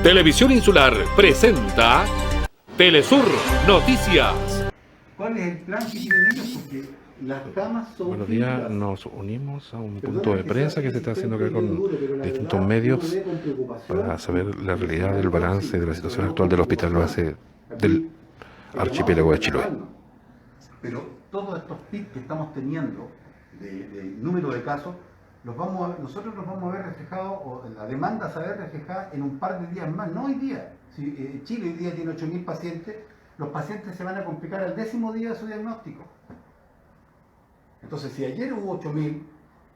Televisión Insular presenta Telesur Noticias. ¿Cuál es el plan que tienen ellos? Porque las camas son... Buenos días, nos unimos a un punto de prensa que se está haciendo acá con distintos medios para saber la realidad del balance de la situación actual del hospital base del archipiélago de Chiloé. Pero todos estos picos que estamos teniendo de número de casos, nosotros los vamos a ver reflejados, o la demanda se va a ver reflejada en un par de días más, no hoy día. Si Chile hoy día tiene 8.000 pacientes, los pacientes se van a complicar al 10.º día de su diagnóstico. Entonces, si ayer hubo 8.000,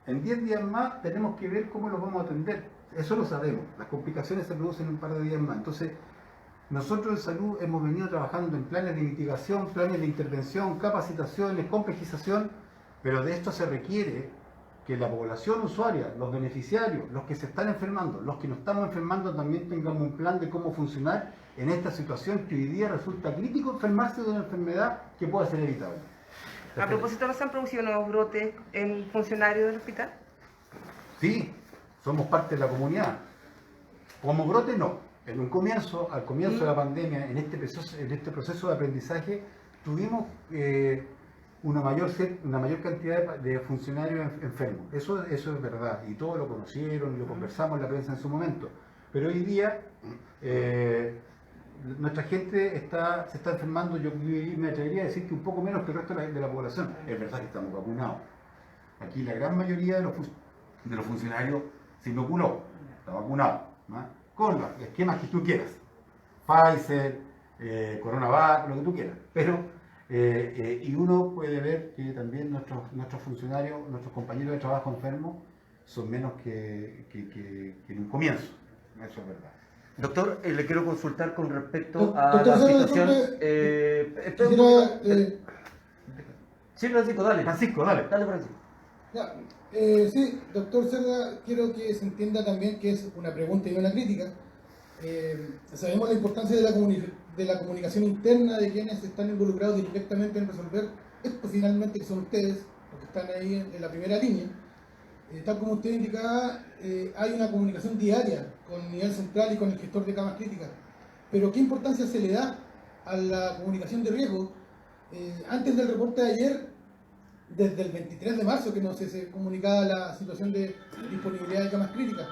en 10 días más tenemos que ver cómo los vamos a atender. Eso lo sabemos, las complicaciones se producen en un par de días más. Entonces, nosotros en salud hemos venido trabajando en planes de mitigación, planes de intervención, capacitaciones, complejización, pero de esto se requiere que la población usuaria, los beneficiarios, los que se están enfermando, los que nos estamos enfermando, también tengamos un plan de cómo funcionar en esta situación que hoy día resulta crítico enfermarse de una enfermedad que pueda ser evitable. A propósito, ¿no se han producido nuevos brotes en funcionarios del hospital? Sí, somos parte de la comunidad. Como brote no. En un comienzo, al comienzo de la pandemia, en este proceso de aprendizaje, tuvimos una mayor cantidad de funcionarios enfermos. Eso es verdad, y todos lo conocieron y lo conversamos en la prensa en su momento. Pero hoy día nuestra gente se está enfermando, yo me atrevería a decir que un poco menos que el resto de la población. Es verdad que estamos vacunados. Aquí la gran mayoría de los funcionarios se inoculó, está vacunado, ¿no? Con los esquemas que tú quieras. Pfizer, Coronavac, lo que tú quieras. Pero, y uno puede ver que también nuestros funcionarios, nuestros compañeros de trabajo enfermos, son menos que en un comienzo. Eso es verdad. Doctor, le quiero consultar con respecto a la situación... Sí, Francisco, dale. Francisco, dale. Dale, Francisco. Ya, sí, doctor Cerda, quiero que se entienda también que es una pregunta y una crítica. Sabemos la importancia de la comunicación interna de quienes están involucrados directamente en resolver esto finalmente, que son ustedes, los que están ahí en la primera línea. Tal como usted indicaba, hay una comunicación diaria con el nivel central y con el gestor de camas críticas. Pero ¿qué importancia se le da a la comunicación de riesgo? Antes del reporte de ayer, desde el 23 de marzo que se comunicaba la situación de disponibilidad de camas críticas,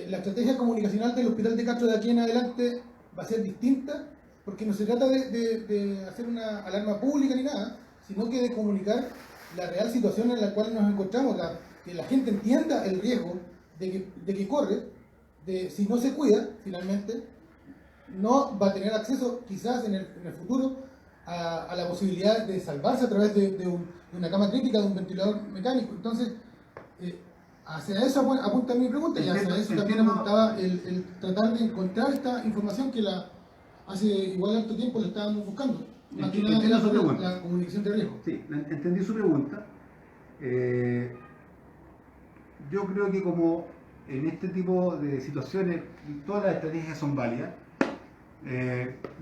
la estrategia comunicacional del Hospital de Castro de aquí en adelante va a ser distinta, porque no se trata de hacer una alarma pública ni nada, sino que de comunicar la real situación en la cual nos encontramos, que la gente entienda el riesgo de que corre, si no se cuida finalmente, no va a tener acceso quizás en el futuro a la posibilidad de salvarse a través de una cama crítica, de un ventilador mecánico. Entonces, hacia eso apunta mi pregunta, y hacia eso también apuntaba el tratar de encontrar esta información que hace igual harto tiempo la estábamos buscando. Entiendo su pregunta. La comunicación de riesgo. Sí, entendí su pregunta. Yo creo que como en este tipo de situaciones todas las estrategias son válidas,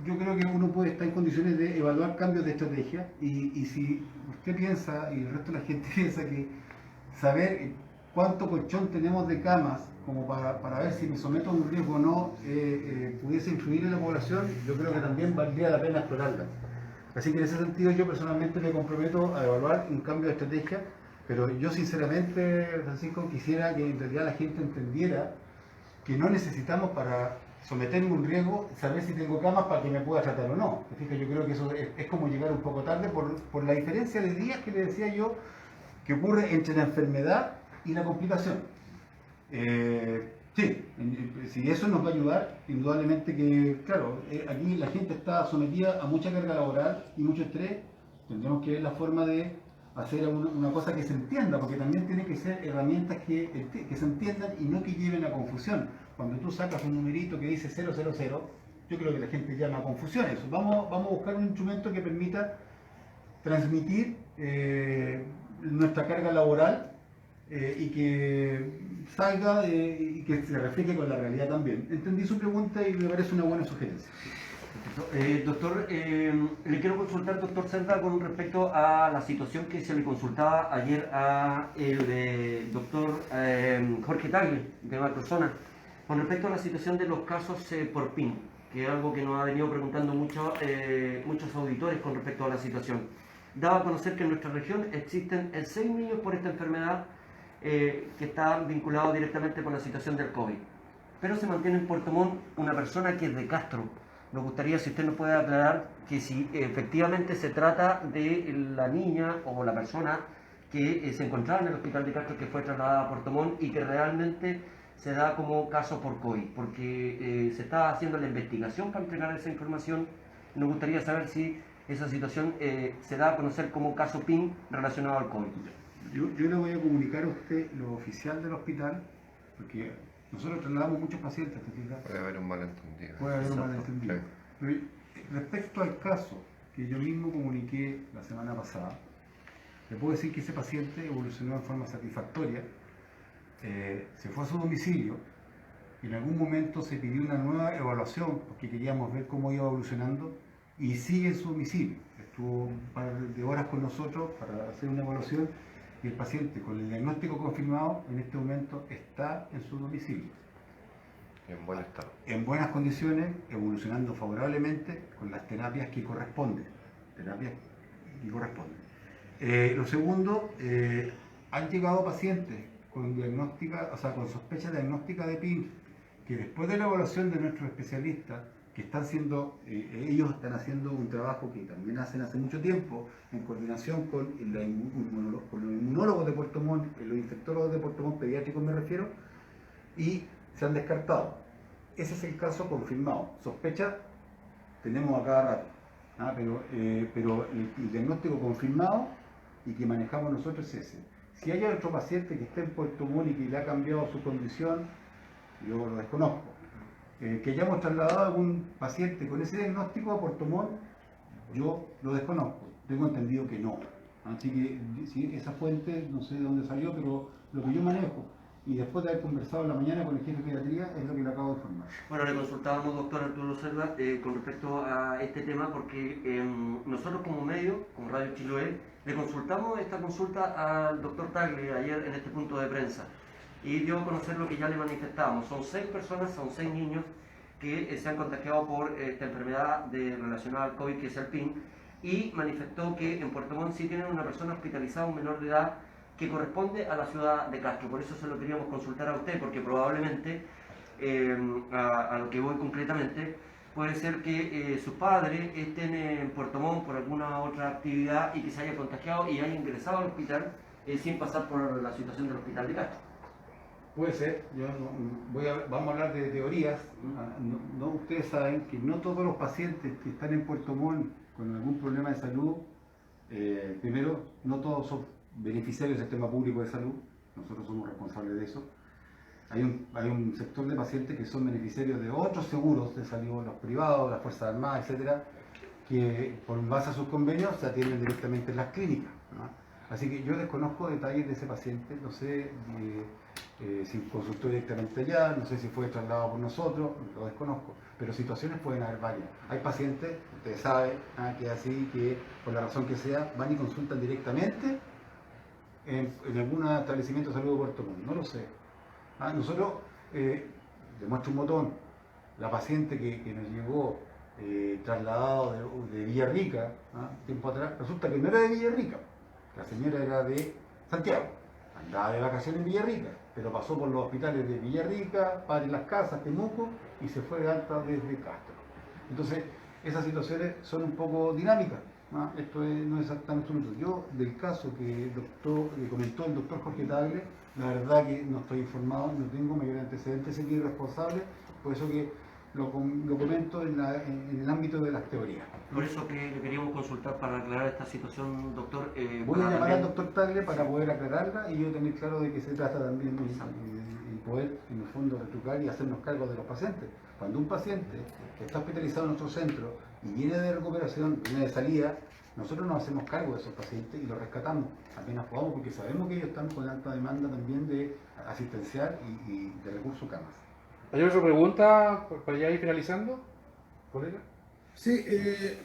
yo creo que uno puede estar en condiciones de evaluar cambios de estrategia y si usted piensa y el resto de la gente piensa que saber cuánto colchón tenemos de camas como para ver si me someto a un riesgo o no pudiese influir en la población, yo creo que también valdría la pena explorarla. Así que en ese sentido yo personalmente me comprometo a evaluar un cambio de estrategia, pero yo sinceramente, Francisco, quisiera que en realidad la gente entendiera que no necesitamos para someterme a un riesgo saber si tengo camas para que me pueda tratar o no. Fíjate, yo creo que eso es como llegar un poco tarde por la diferencia de días que le decía yo que ocurre entre la enfermedad y la complicación. Sí, si eso nos va a ayudar, indudablemente que, claro, aquí la gente está sometida a mucha carga laboral y mucho estrés, tendremos que ver la forma de hacer una cosa que se entienda, porque también tienen que ser herramientas que se entiendan y no que lleven a confusión. Cuando tú sacas un numerito que dice 000, yo creo que la gente llama a confusión eso. Vamos a buscar un instrumento que permita transmitir nuestra carga laboral y que salga y que se refleje con la realidad también. Entendí su pregunta y me parece una buena sugerencia. Doctor, le quiero consultar, doctor Cerda, con respecto a la situación que se le consultaba ayer a el doctor Jorge Tagle, de Macrozona. Con respecto a la situación de los casos por PIN, que es algo que nos ha venido preguntando muchos auditores con respecto a la situación. Daba a conocer que en nuestra región existen 6 niños por esta enfermedad que están vinculados directamente con la situación del COVID. Pero se mantiene en Puerto Montt una persona que es de Castro. Nos gustaría si usted nos puede aclarar que si efectivamente se trata de la niña o la persona que se encontraba en el hospital de Castro, que fue trasladada a Puerto Montt y que realmente se da como caso por COVID, porque se está haciendo la investigación para entregar esa información. Nos gustaría saber si esa situación se da a conocer como caso PIN relacionado al COVID. Yo le voy a comunicar a usted lo oficial del hospital, porque nosotros trasladamos muchos pacientes, ¿te fijas? Puede haber un malentendido. Puede haber un malentendido. Sí. Pero respecto al caso que yo mismo comuniqué la semana pasada, le puedo decir que ese paciente evolucionó en forma satisfactoria, se fue a su domicilio y en algún momento se pidió una nueva evaluación porque queríamos ver cómo iba evolucionando y sigue en su domicilio. Estuvo un par de horas con nosotros para hacer una evaluación y el paciente con el diagnóstico confirmado en este momento está en su domicilio. En buen estado. En buenas condiciones, evolucionando favorablemente con las terapias que corresponden. Lo segundo, han llegado pacientes con con sospecha diagnóstica de PIN, que después de la evaluación de nuestros especialistas, que están haciendo, ellos están haciendo un trabajo que también hacen hace mucho tiempo, en coordinación con los inmunólogos de Puerto Montt, los infectólogos de Puerto Montt, pediátricos me refiero, y se han descartado. Ese es el caso confirmado. Sospecha tenemos a cada rato, pero el diagnóstico confirmado y que manejamos nosotros es ese. Si hay otro paciente que esté en Puerto Montt y que le ha cambiado su condición, yo lo desconozco. Que hayamos trasladado a algún paciente con ese diagnóstico a Puerto Montt, yo lo desconozco. Tengo entendido que no. Así que sí, esa fuente no sé de dónde salió, pero lo que yo manejo, y después de haber conversado en la mañana con el jefe de pediatría, es lo que le acabo de informar. Bueno, le consultábamos, doctor Arturo Selva, con respecto a este tema, porque nosotros como medio, como Radio Chiloé, le consultamos esta consulta al doctor Tagle ayer en este punto de prensa, y dio a conocer lo que ya le manifestábamos. Son 6 personas, son 6 niños que se han contagiado por esta enfermedad relacionada al COVID, que es el PIN, y manifestó que en Puerto Montt sí tienen una persona hospitalizada, un menor de edad, que corresponde a la ciudad de Castro. Por eso se lo queríamos consultar a usted, porque probablemente, a lo que voy concretamente, puede ser que sus padres estén en Puerto Montt por alguna otra actividad y que se haya contagiado y haya ingresado al hospital sin pasar por la situación del hospital de Castro. Puede ser, vamos a hablar de teorías. Ustedes saben que no todos los pacientes que están en Puerto Montt con algún problema de salud, primero, no todos son beneficiarios del sistema público de salud, nosotros somos responsables de eso. Hay un sector de pacientes que son beneficiarios de otros seguros de salud, los privados, las Fuerzas Armadas, etcétera, que por base a sus convenios se atienden directamente en las clínicas, ¿no? Así que yo desconozco detalles de ese paciente, no sé si consultó directamente allá, no sé si fue trasladado por nosotros, lo desconozco, pero situaciones pueden haber varias. Hay pacientes, ustedes saben, que así, que por la razón que sea, van y consultan directamente en algún establecimiento de salud de Puerto Montt, no lo sé. Nosotros, demuestro un botón, la paciente que nos llegó trasladado de Villarrica, tiempo atrás, resulta que no era de Villarrica, la señora era de Santiago, andaba de vacaciones en Villarrica, pero pasó por los hospitales de Villarrica, Padre Las Casas, Temuco, y se fue de alta desde Castro. Entonces, esas situaciones son un poco dinámicas. Esto no es exactamente un instrumento. Yo, del caso que comentó el doctor Jorge Tagle, la verdad que no estoy informado, no tengo mayor antecedente, sé que es responsable, por eso que lo comento en el ámbito de las teorías. Por eso que le queríamos consultar para aclarar esta situación, doctor. Voy a llamar al doctor Tagle para poder aclararla y yo tener claro de qué se trata también y poder, en el fondo, retrucar y hacernos cargo de los pacientes. Cuando un paciente que está hospitalizado en nuestro centro y viene de recuperación, viene de salida, nosotros nos hacemos cargo de esos pacientes y los rescatamos apenas podamos, porque sabemos que ellos están con alta demanda también de asistencial y de recursos camas. ¿Hay otra pregunta para ya ir finalizando, colega? Sí,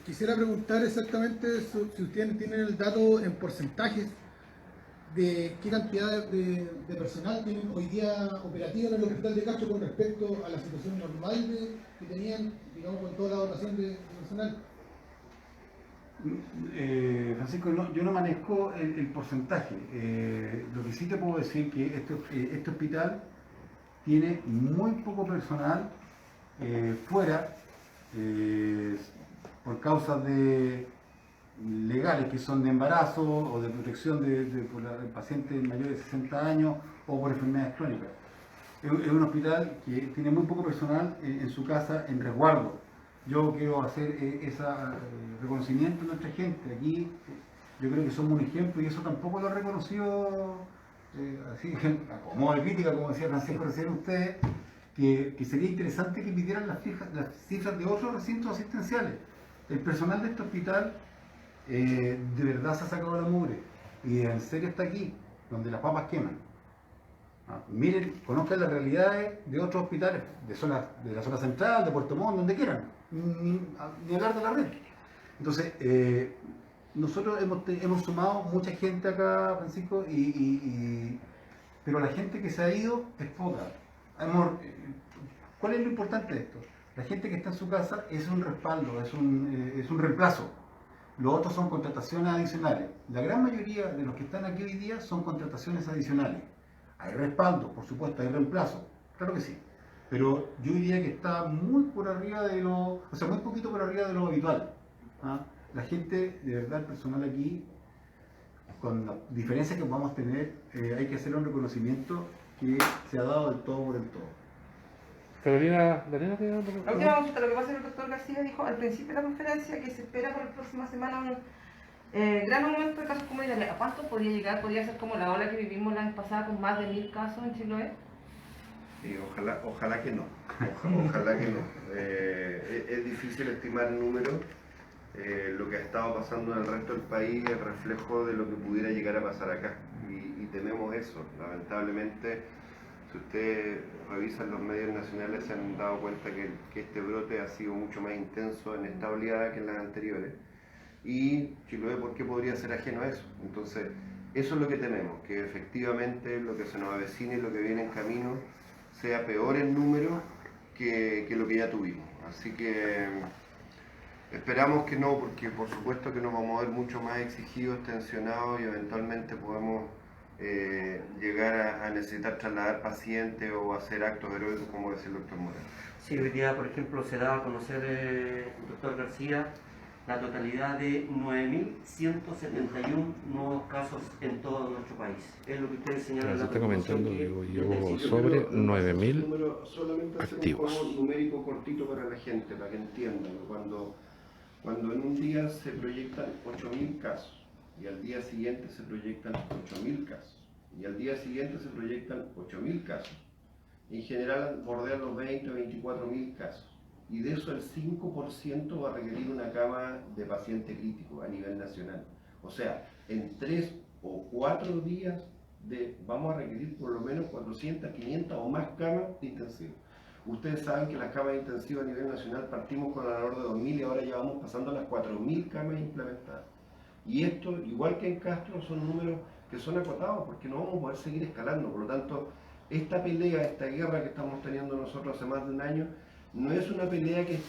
quisiera preguntar exactamente si ustedes tienen el dato en porcentajes de qué cantidad de personal tienen hoy día operativo en el hospital de Castro con respecto a la situación normal que tenían, digamos, con toda la dotación de personal. Francisco, yo no manejo el porcentaje. Lo que sí te puedo decir que este hospital tiene muy poco personal fuera por causas legales que son de embarazo o de protección por pacientes mayores de 60 años o por enfermedades crónicas. Es un hospital que tiene muy poco personal en su casa en resguardo. Yo quiero hacer ese reconocimiento a nuestra gente. Aquí yo creo que somos un ejemplo y eso tampoco lo ha reconocido así, como de crítica, como decía Francisco recién ustedes, que sería interesante que pidieran las cifras de otros recintos asistenciales. El personal de este hospital de verdad se ha sacado la mugre y en serio está aquí, donde las papas queman. Miren, conozcan las realidades de otros hospitales, de la zona central, de Puerto Montt, donde quieran, ni hablar de la red. Entonces, nosotros hemos sumado mucha gente acá, Francisco, pero la gente que se ha ido es poca. ¿Cuál es lo importante de esto? La gente que está en su casa es un respaldo, es un reemplazo. Los otros son contrataciones adicionales. La gran mayoría de los que están aquí hoy día son contrataciones adicionales. Hay respaldo, por supuesto, hay reemplazo, claro que sí. Pero yo diría que está muy por arriba muy poquito por arriba de lo habitual. La gente, de verdad, el personal aquí, con las diferencias que podamos tener, hay que hacerle un reconocimiento que se ha dado del todo por el todo. Carolina, ¿Daniela te da La última consulta, lo que pasa es que el doctor García dijo al principio de la conferencia que se espera para la próxima semana un gran aumento de casos comunitarios. ¿A cuánto podría llegar? ¿Podría ser como la ola que vivimos la vez pasada con más de 1000 casos en Chiloé? Ojalá que no. Ojalá que no. Es difícil estimar números. Lo que ha estado pasando en el resto del país es reflejo de lo que pudiera llegar a pasar acá. Y tememos eso. Lamentablemente, si ustedes revisan los medios nacionales, se han dado cuenta que este brote ha sido mucho más intenso en esta oleada que en las anteriores. Y Chiloé, ¿por qué podría ser ajeno a eso? Entonces, eso es lo que tememos, que efectivamente lo que se nos avecina y lo que viene en camino sea peor en número que lo que ya tuvimos. Así que esperamos que no, porque por supuesto que nos vamos a ver mucho más exigidos, tensionados y eventualmente podemos llegar a necesitar trasladar pacientes o hacer actos heroicos, como decía el doctor Moreno. Sí, hoy día, por ejemplo, se da a conocer, doctor García, la totalidad de 9.171 nuevos casos en todo nuestro país. Es lo que ustedes señalan. Se está comentando que llevo sobre 9.000 solamente activos. Hacer un juego numérico cortito para la gente, para que entiendan. Cuando en un día se proyectan 8.000 casos y al día siguiente se proyectan 8.000 casos y al día siguiente se proyectan 8.000 casos, en general bordean los 20 o 24.000 casos. Y de eso el 5% va a requerir una cama de paciente crítico a nivel nacional. O sea, en 3 o 4 días vamos a requerir por lo menos 400, 500 o más camas de intensivo. Ustedes saben que las camas de intensivo a nivel nacional partimos con alrededor de 2.000 y ahora ya vamos pasando a las 4.000 camas implementadas. Y esto, igual que en Castro, son números que son acotados porque no vamos a poder seguir escalando. Por lo tanto, esta pelea, esta guerra que estamos teniendo nosotros hace más de un año, no es una pelea que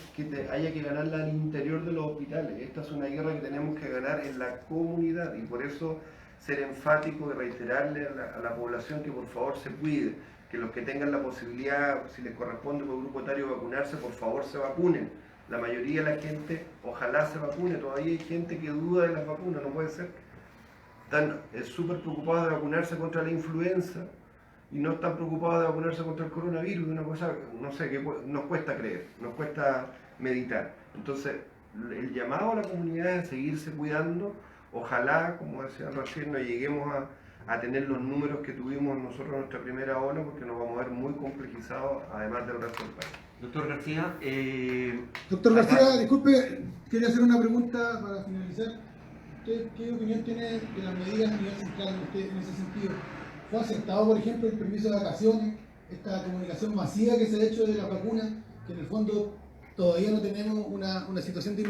haya que ganarla al interior de los hospitales. Esta es una guerra que tenemos que ganar en la comunidad y por eso ser enfático y reiterarle a la población que por favor se cuide, que los que tengan la posibilidad, si les corresponde por grupo etario vacunarse, por favor se vacunen. La mayoría de la gente ojalá se vacune, todavía hay gente que duda de las vacunas, no puede ser. Están súper preocupados de vacunarse contra la influenza y no están preocupados de vacunarse contra el coronavirus, una cosa, no sé, que nos cuesta creer, nos cuesta meditar. Entonces, el llamado a la comunidad es seguirse cuidando, ojalá, como decía recién, no lleguemos a tener los números que tuvimos nosotros en nuestra primera ola, porque nos vamos a ver muy complejizados, además del resto del país. Doctor García, Doctor García, disculpe, quería hacer una pregunta para finalizar. ¿Usted qué opinión tiene de las medidas a nivel central en ese sentido? ¿Fue aceptado, por ejemplo, el permiso de vacaciones, esta comunicación masiva que se ha hecho de las vacunas, que en el fondo todavía no tenemos una situación de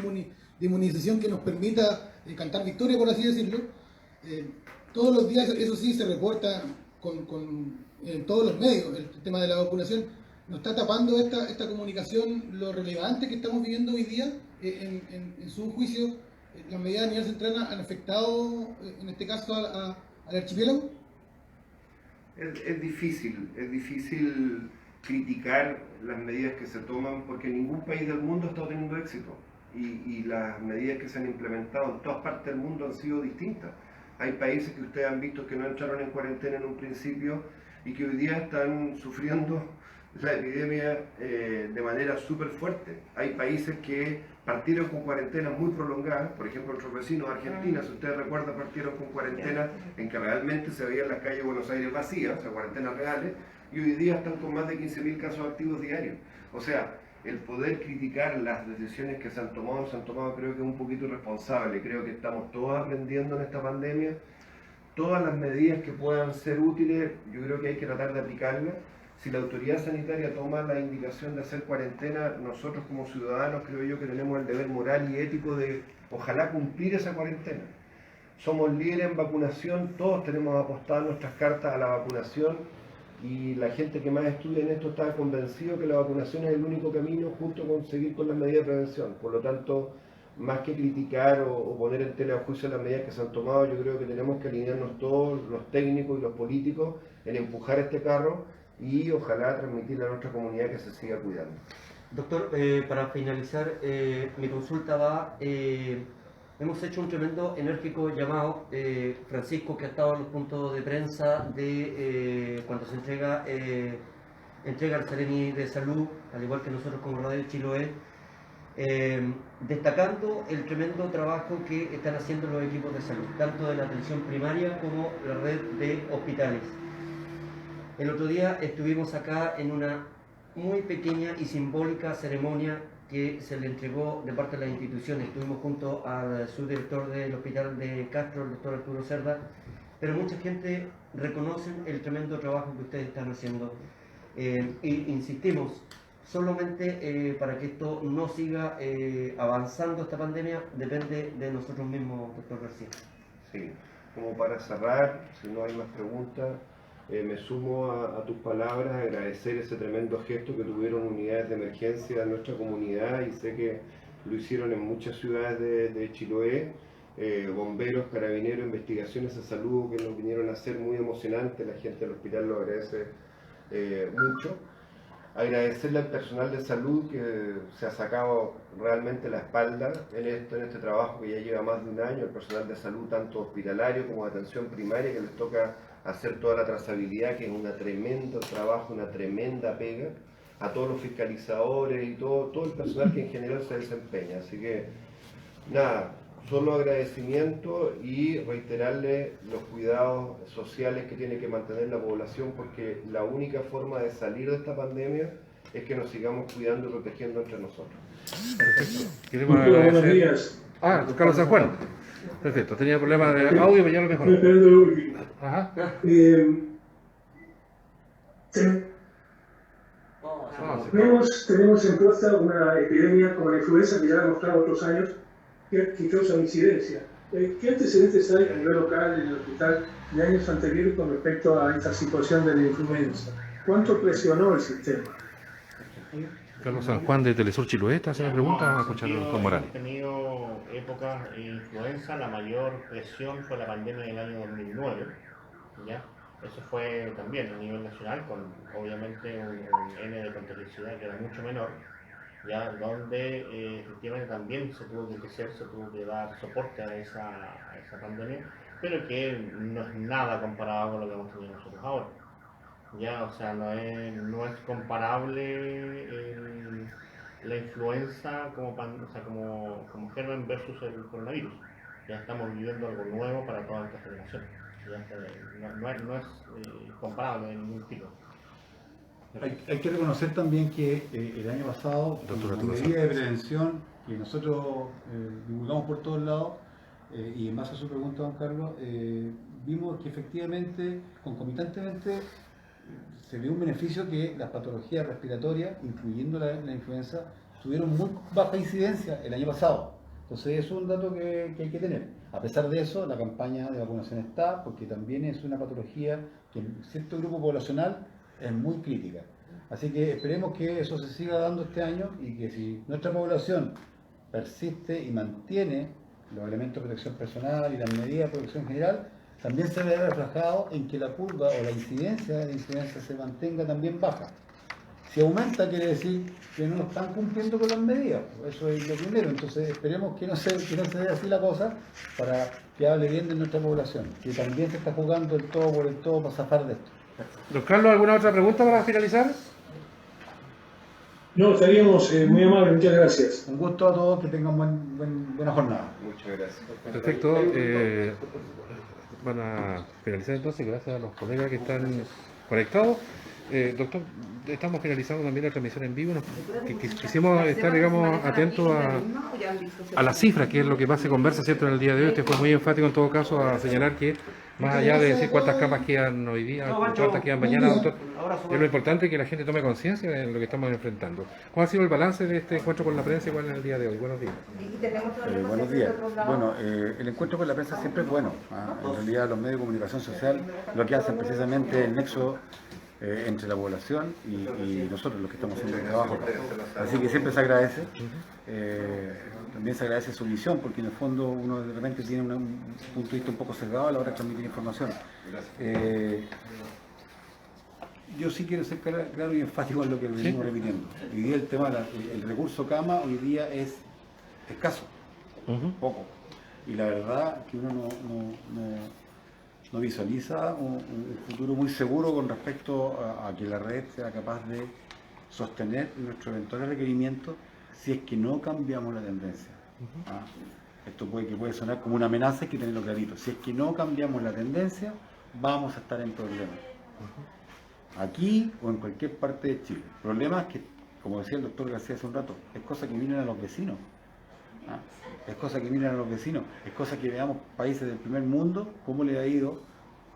inmunización que nos permita cantar victoria, por así decirlo? todos los días, eso sí, se reporta en todos los medios, el tema de la vacunación. ¿No está tapando esta comunicación lo relevante que estamos viviendo hoy día? En su juicio, ¿las medidas a nivel central han afectado, en este caso, al archipiélago? Es difícil criticar las medidas que se toman porque ningún país del mundo está teniendo éxito y las medidas que se han implementado en todas partes del mundo han sido distintas. Hay países que ustedes han visto que no entraron en cuarentena en un principio y que hoy día están sufriendo la epidemia de manera súper fuerte. Hay países que partieron con cuarentenas muy prolongadas, por ejemplo nuestros vecinos Argentina, si ustedes recuerdan, partieron con cuarentenas en que realmente se veían las calles de Buenos Aires vacías, o sea, cuarentenas reales, y hoy día están con más de 15.000 casos activos diarios. O sea, el poder criticar las decisiones que se han tomado creo que es un poquito irresponsable. Creo que estamos todos aprendiendo en esta pandemia. Todas las medidas que puedan ser útiles, yo creo que hay que tratar de aplicarlas. Si la autoridad sanitaria toma la indicación de hacer cuarentena, nosotros como ciudadanos creo yo que tenemos el deber moral y ético de ojalá cumplir esa cuarentena. Somos líderes en vacunación, todos tenemos apostadas nuestras cartas a la vacunación y la gente que más estudia en esto está convencido que la vacunación es el único camino junto con seguir con las medidas de prevención. Por lo tanto, más que criticar o poner en tela de juicio las medidas que se han tomado, yo creo que tenemos que alinearnos todos, los técnicos y los políticos, en empujar este carro y ojalá transmitirle a nuestra comunidad que se siga cuidando. Doctor, para finalizar, mi consulta va, hemos hecho un tremendo enérgico llamado, Francisco, que ha estado en los puntos de prensa de cuando se entrega al Seremi de Salud, al igual que nosotros como Radio Chiloé, destacando el tremendo trabajo que están haciendo los equipos de salud, tanto de la atención primaria como la red de hospitales. El otro día estuvimos acá en una muy pequeña y simbólica ceremonia que se le entregó de parte de las instituciones. Estuvimos junto al subdirector del hospital de Castro, el doctor Arturo Cerda, pero mucha gente reconoce el tremendo trabajo que ustedes están haciendo. Y insistimos, solamente para que esto no siga avanzando esta pandemia, depende de nosotros mismos, doctor García. Sí, como para cerrar, si no hay más preguntas, me sumo a tus palabras, agradecer ese tremendo gesto que tuvieron unidades de emergencia en nuestra comunidad y sé que lo hicieron en muchas ciudades de Chiloé, bomberos, carabineros, investigaciones de salud que nos vinieron a hacer muy emocionante, la gente del hospital lo agradece mucho. Agradecerle al personal de salud que se ha sacado realmente la espalda en este trabajo que ya lleva más de un año, el personal de salud tanto hospitalario como de atención primaria que les toca hacer toda la trazabilidad, que es un tremendo trabajo, una tremenda pega, a todos los fiscalizadores y todo el personal que en general se desempeña. Así que, nada, solo agradecimiento y reiterarle los cuidados sociales que tiene que mantener la población, porque la única forma de salir de esta pandemia es que nos sigamos cuidando y protegiendo entre nosotros. Perfecto. Queremos agradecer. Buenos días. Carlos San Juan. Perfecto, tenía problemas de audio, pero ya lo mejoró. Estoy esperando lo último. Ajá. Tenemos en puesta una epidemia como la influenza que ya ha demostrado otros años que causa incidencia. ¿Qué antecedentes hay a nivel local en el hospital de años anteriores con respecto a esta situación de la influenza? ¿Cuánto presionó el sistema? Carlos San Juan de Telesur Chiloé, ¿está haciendo pregunta? Vamos a escuchar a Don Morales. Hemos tenido épocas de influenza, la mayor presión fue la pandemia del año 2009, ¿ya? Eso fue también a nivel nacional, con obviamente un N de contagiosidad que era mucho menor, ya donde efectivamente también se tuvo que crecer, se tuvo que dar soporte a esa pandemia, pero que no es nada comparado con lo que hemos tenido nosotros ahora. Ya, o sea, no es comparable la influenza como germen versus el coronavirus. Ya estamos viviendo algo nuevo para toda esta generación. No es comparable en ningún tipo. Hay que reconocer también que el año pasado, con medidas de prevención que nosotros divulgamos por todos lados, y en base a su pregunta, don Carlos, vimos que efectivamente, concomitantemente, se vio un beneficio que las patologías respiratorias, incluyendo la influenza, tuvieron muy baja incidencia el año pasado. Entonces eso es un dato que hay que tener. A pesar de eso, la campaña de vacunación está, porque también es una patología que en cierto grupo poblacional es muy crítica. Así que esperemos que eso se siga dando este año y que si nuestra población persiste y mantiene los elementos de protección personal y las medidas de protección general, también se ve reflejado en que la curva o la incidencia se mantenga también baja. Si aumenta quiere decir que no están cumpliendo con las medidas, eso es lo primero. Entonces esperemos que no se dé así la cosa para que hable bien de nuestra población, que también se está jugando el todo por el todo para zafar de esto. Don Carlos, ¿alguna otra pregunta para finalizar? No, estaríamos muy amables, muchas gracias. Un gusto a todos, que tengan buena jornada. Muchas gracias. Perfecto. Van a finalizar entonces, gracias a los colegas que están conectados. Doctor, estamos finalizando también la transmisión en vivo. Quisimos estar, digamos, atentos a las cifras, que es lo que más se conversa, ¿cierto?, en el día de hoy. Usted fue muy enfático en todo caso a señalar que, más allá de decir cuántas camas quedan hoy día, cuántas quedan mañana, doctor, es lo importante que la gente tome conciencia de lo que estamos enfrentando. ¿Cuál ha sido el balance de este encuentro con la prensa igual en el día de hoy? Buenos días. Buenos días. Bueno, el encuentro con la prensa siempre es bueno. En realidad los medios de comunicación social lo que hacen precisamente es el nexo entre la población y nosotros los que estamos haciendo el trabajo. Así que siempre se agradece. También se agradece su visión, porque en el fondo uno de repente tiene un punto de vista un poco sesgado a la hora de transmitir información. Yo sí quiero ser claro y enfático en lo que venimos repitiendo. Hoy día el tema el recurso cama hoy día es escaso, poco. Y la verdad que uno no visualiza un futuro muy seguro con respecto a que la red sea capaz de sostener nuestros eventuales requerimientos si es que no cambiamos la tendencia. Esto puede sonar como una amenaza, hay que tenerlo clarito. Si es que no cambiamos la tendencia, vamos a estar en problemas. Aquí o en cualquier parte de Chile. Problemas que, como decía el doctor García hace un rato, es cosa que miran a los vecinos. Es cosa que miran a los vecinos, es cosa que veamos países del primer mundo cómo le ha ido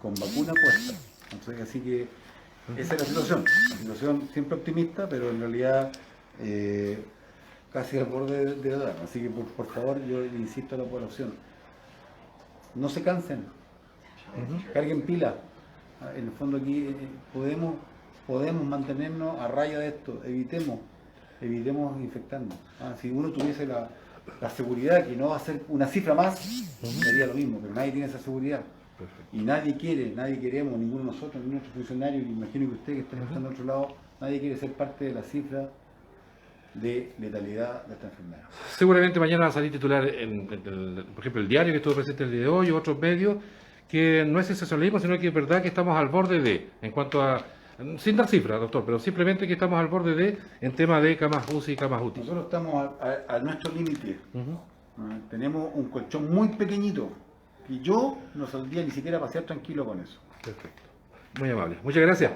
con vacuna puesta. Entonces, así que esa es la situación siempre optimista, pero en realidad casi al borde de la edad. Así que por favor yo insisto a la población, no se cansen, carguen pila. En el fondo aquí podemos mantenernos a raya de esto, evitemos infectarnos. Si uno tuviese la seguridad que no va a ser una cifra más, sería lo mismo, pero nadie tiene esa seguridad. Y nadie queremos, ninguno de nosotros, ni nuestros funcionarios, y imagino que usted que está en otro lado, nadie quiere ser parte de la cifra de letalidad de esta enfermedad. Seguramente mañana va a salir titular por ejemplo, el diario que estuvo presente el día de hoy, o otros medios, que no es sensacionalismo, sino que es verdad que estamos al borde de, en cuanto a, sin dar cifras, doctor, pero simplemente que estamos al borde de, en tema de camas UCI y camas UTI. Nosotros estamos a nuestro límite. Tenemos un colchón muy pequeñito, y yo no saldría ni siquiera a pasear tranquilo con eso. Perfecto. Muy amable. Muchas gracias.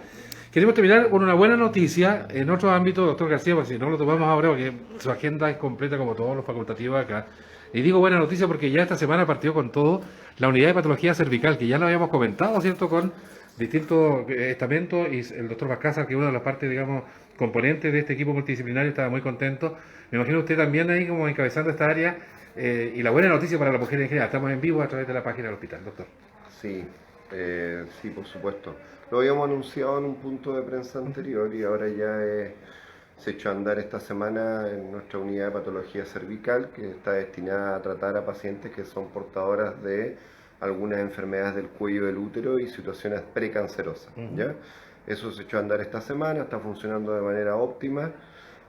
Queremos terminar con una buena noticia en otro ámbito, doctor García, porque si no lo tomamos ahora, porque su agenda es completa como todos los facultativos acá. Y digo buena noticia porque ya esta semana partió con todo la unidad de patología cervical, que ya lo habíamos comentado, ¿cierto?, con distintos estamentos, y el doctor Vázquez, que es una de las partes, digamos, componentes de este equipo multidisciplinario, estaba muy contento. Me imagino usted también ahí como encabezando esta área, y la buena noticia para la mujer en general. Estamos en vivo a través de la página del hospital, doctor. Sí, sí, por supuesto. Lo habíamos anunciado en un punto de prensa anterior y ahora ya se echó a andar esta semana en nuestra unidad de patología cervical, que está destinada a tratar a pacientes que son portadoras de algunas enfermedades del cuello del útero y situaciones precancerosas. ¿Ya? Eso se echó a andar esta semana, está funcionando de manera óptima.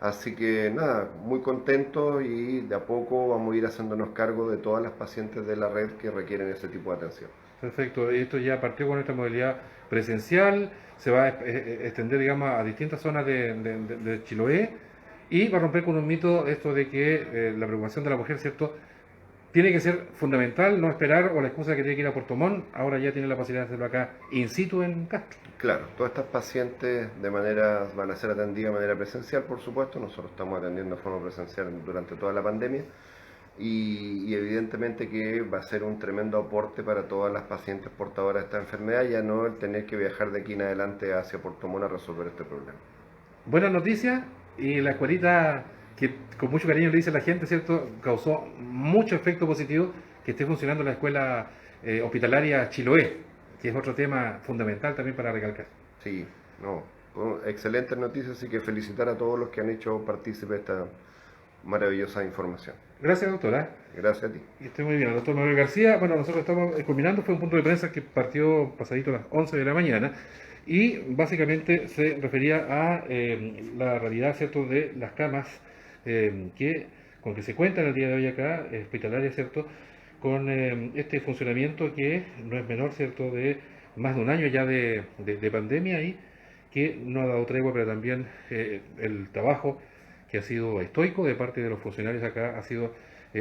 Así que nada, muy contentos, y de a poco vamos a ir haciéndonos cargo de todas las pacientes de la red que requieren ese tipo de atención. Perfecto, esto ya partió con esta modalidad presencial, se va a extender, digamos, a distintas zonas de Chiloé, y va a romper con un mito esto de que la preocupación de la mujer, ¿cierto?, tiene que ser fundamental, no esperar, o la excusa de que tiene que ir a Puerto Montt, ahora ya tiene la posibilidad de hacerlo acá in situ en Castro. Claro, todas estas pacientes van a ser atendidas de manera presencial, por supuesto. Nosotros estamos atendiendo de forma presencial durante toda la pandemia, y evidentemente que va a ser un tremendo aporte para todas las pacientes portadoras de esta enfermedad, ya no el tener que viajar de aquí en adelante hacia Puerto Montt a resolver este problema. Buenas noticias, y la escuelita que con mucho cariño le dice a la gente, ¿cierto? Causó mucho efecto positivo que esté funcionando la escuela hospitalaria Chiloé, que es otro tema fundamental también para recalcar. Sí, no, excelentes noticias, así que felicitar a todos los que han hecho partícipe de esta maravillosa información. Gracias, doctora. Gracias a ti. Y estoy muy bien. El doctor Manuel García, bueno, nosotros estamos culminando, fue un punto de prensa que partió pasadito a las 11 de la mañana y básicamente se refería a la realidad, ¿cierto?, de las camas con que se cuentan el día de hoy acá, hospitalaria, ¿cierto?, con este funcionamiento que no es menor, ¿cierto?, de más de un año ya de pandemia y que no ha dado tregua, pero también el trabajo que ha sido estoico de parte de los funcionarios acá ha sido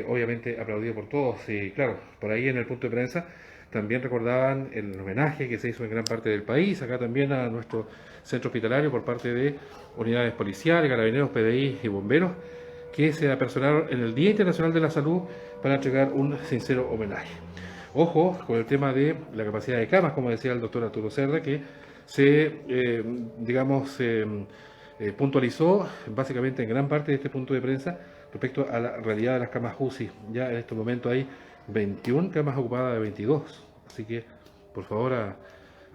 obviamente aplaudido por todos. Y claro, por ahí en el punto de prensa también recordaban el homenaje que se hizo en gran parte del país, acá también a nuestro centro hospitalario por parte de unidades policiales, carabineros, PDI y bomberos, que se apersonaron en el Día Internacional de la Salud para entregar un sincero homenaje. Ojo con el tema de la capacidad de camas, como decía el doctor Arturo Cerda, que se, puntualizó básicamente en gran parte de este punto de prensa respecto a la realidad de las camas UCI. Ya en estos momentos hay 21 camas ocupadas de 22, así que por favor a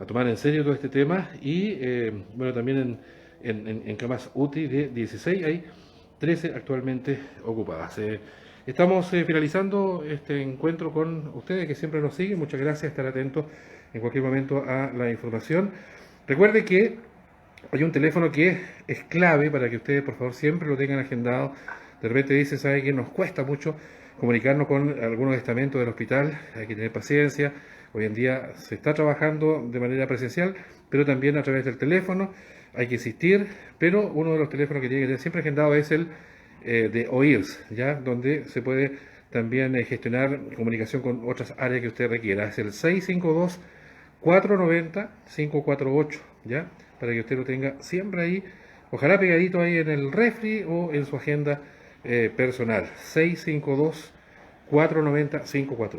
tomar en serio todo este tema y bueno, también en camas UTI de 16 hay 13 actualmente ocupadas. Estamos finalizando este encuentro con ustedes que siempre nos siguen. Muchas gracias, estar atentos en cualquier momento a la información. Recuerde que hay un teléfono que es clave para que ustedes por favor siempre lo tengan agendado. De repente dicen, ¿sabe que nos cuesta mucho comunicarnos con algunos estamentos del hospital? Hay que tener paciencia. Hoy en día se está trabajando de manera presencial, pero también a través del teléfono. Hay que insistir, pero uno de los teléfonos que tiene que tener siempre agendado es el de OIRS, ¿ya? Donde se puede también gestionar comunicación con otras áreas que usted requiera. Es el 652-490-548, ¿ya? Para que usted lo tenga siempre ahí, ojalá pegadito ahí en el refri o en su agenda personal. 652-490-548.